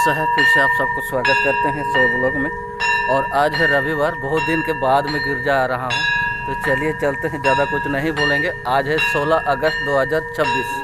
साहब, फिर से आप सबको स्वागत करते हैं शो ब्लॉग में। और आज है रविवार, बहुत दिन के बाद में गिरजा आ रहा हूँ, तो चलिए चलते हैं। ज़्यादा कुछ नहीं बोलेंगे। आज है 16 अगस्त 2026।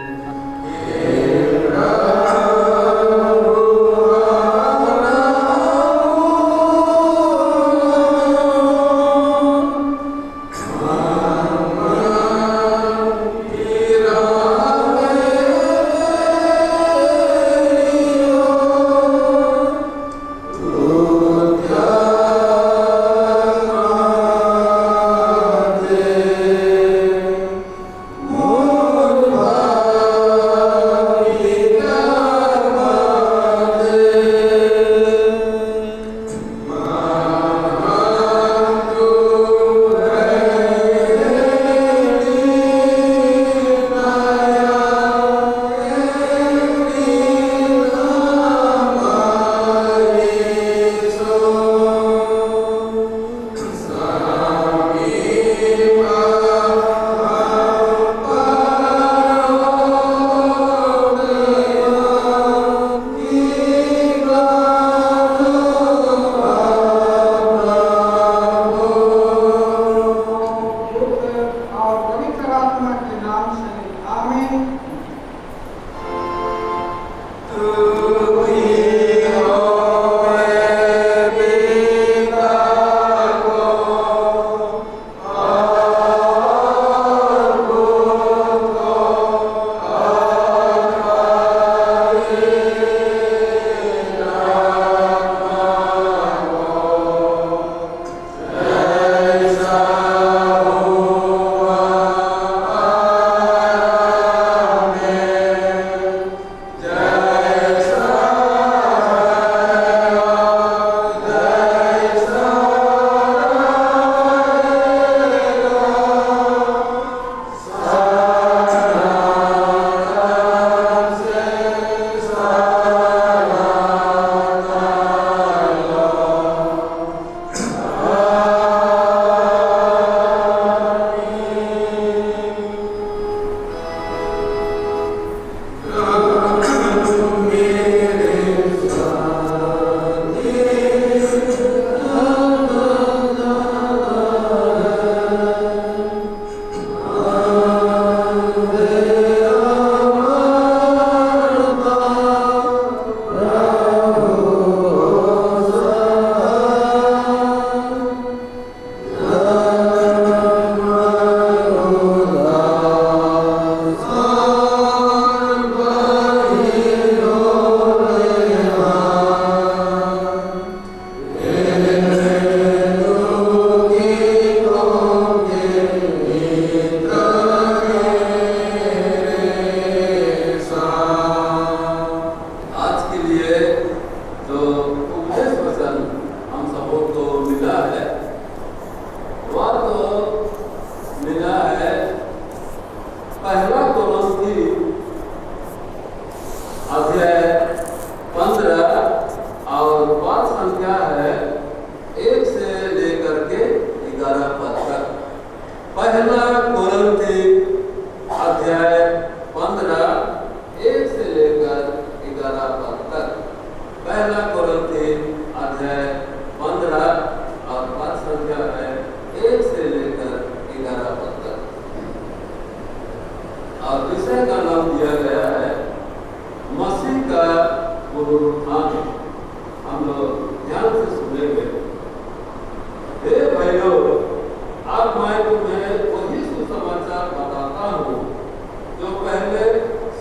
पहला कोलोसी अध्याय 15 और पाठ संख्या है 1 से लेकर के 11 पद तक। पहला कोलोसी अध्याय 15 1 से लेकर 11 पद तक। पहला कोलोसी अध्याय 15 और पाठ संख्या है 1 से लेकर 11 पद तक। और विषय का नाम दिया गया है मसीह का पुनरुत्थान। हम लोग ध्यान से सुनेंगे। हे भाइयों, अब मैं तुम्हें वही सुसमाचार बताता हूँ जो पहले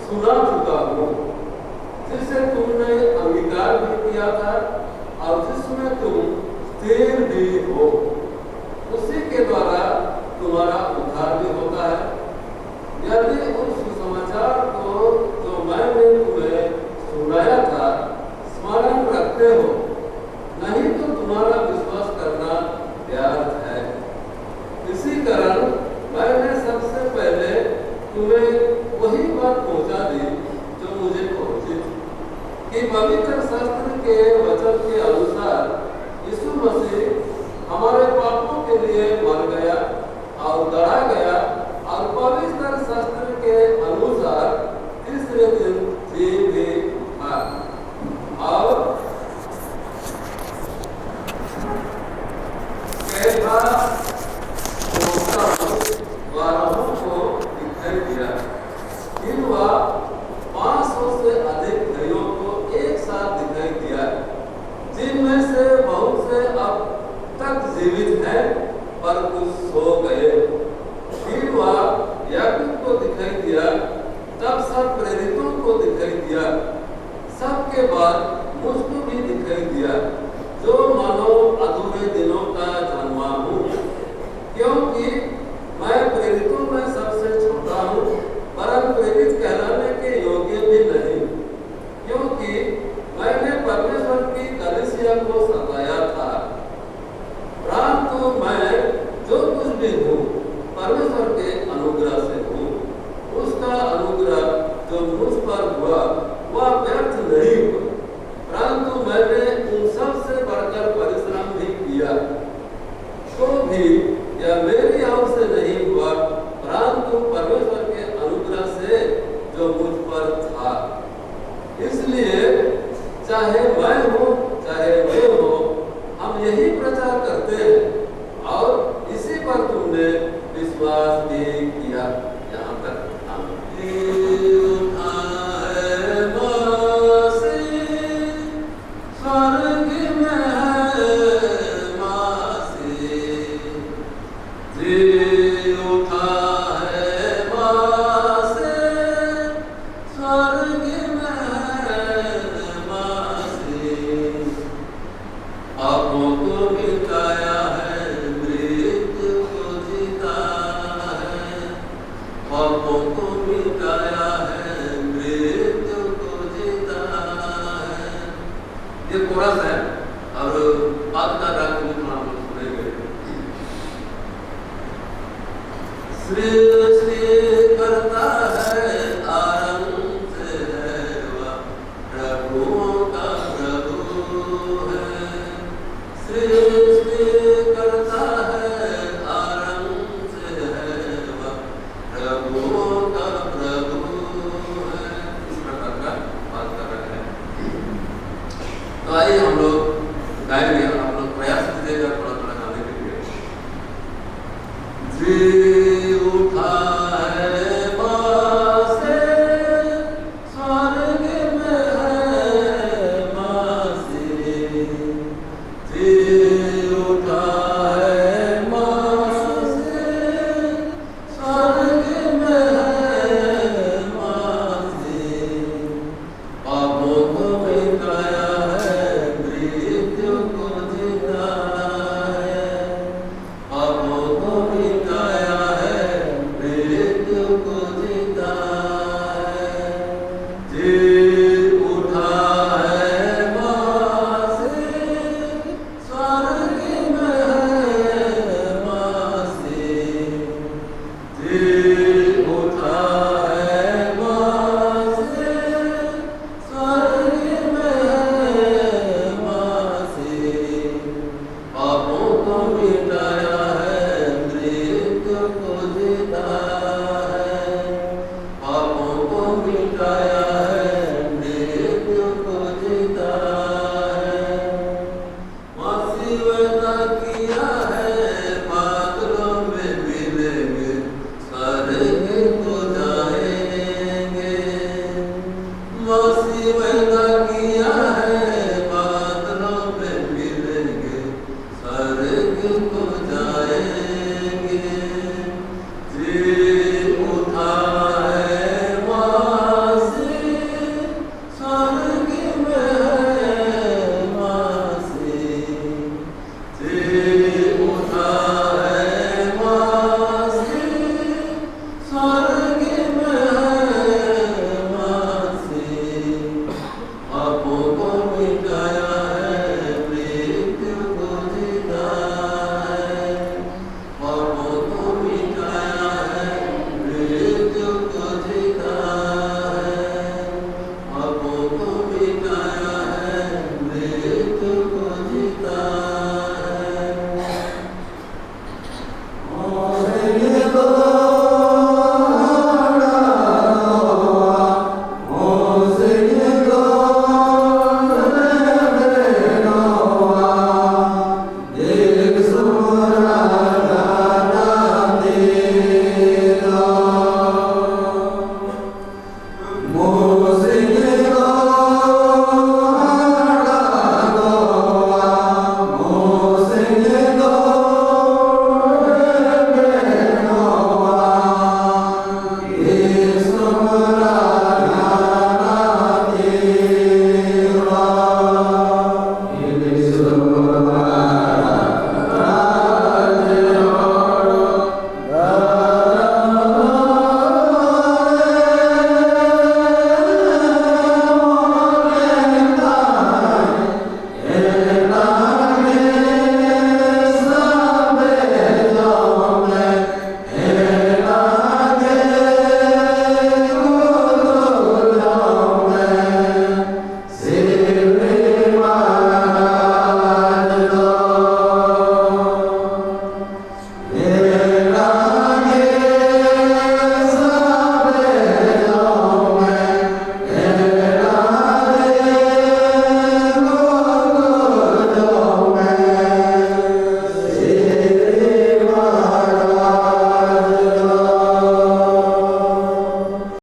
सुना चुका हूँ, जिसे तुमने अंगीकार भी किया था और जिसमें तुम स्थिर भी हो। उसी के द्वारा तुम्हारा उद्धार भी होता है, यदि उस सुसमाचार को जो मैंने तुम्हें सुनाया था स्मरण रखते हो, नहीं तो तुम्हारा विश्वास करना व्यर्थ है। इसी कारण मैंने सबसे पहले तुम्हें वही बात पहुंचा दी जो मुझे पहुंची थी, कि पवित्र शास्त्र के वचन के अनुसार यीशु मसीह हमारे पापों के लिए मर गया और गड़ा गया और पवित्र शास्त्र के अनुसार तीसरे दिन जी भी उठा और मासे स्वर्ग में मासे पापों को मिटाया है मृत्यु को जीता है पापों को मिटाया है मृत्यु को जीता है। ये कोरस है और बाद का राग में हम लोग सुनेंगे। सृष्टि करता है आरंभ से है वह प्रभुओं का प्रभु है। सृष्टि करता है आरंभ से है वह प्रभुओं का प्रभु है। इस प्रकार का बात कर रहे हैं। तो आइए हम लोग गाएंगे और आप लोग प्रयास कीजिएगा थोड़ा थोड़ा गाने के लिए। जी उठा है मासे स्वर्ग में है मासे जी उठा है मासे स्वर्ग में है मासे पापों को मिटाया है मृत्यु को जीता है पापों को मिटाया है मृत्यु को जीता है। जी उठा है मासे स्वर्ग में है मासे जी उठा है मासे स्वर्ग में है मासे पापों को मिटाया है मृत्यु को जीता है पापों को मिटाया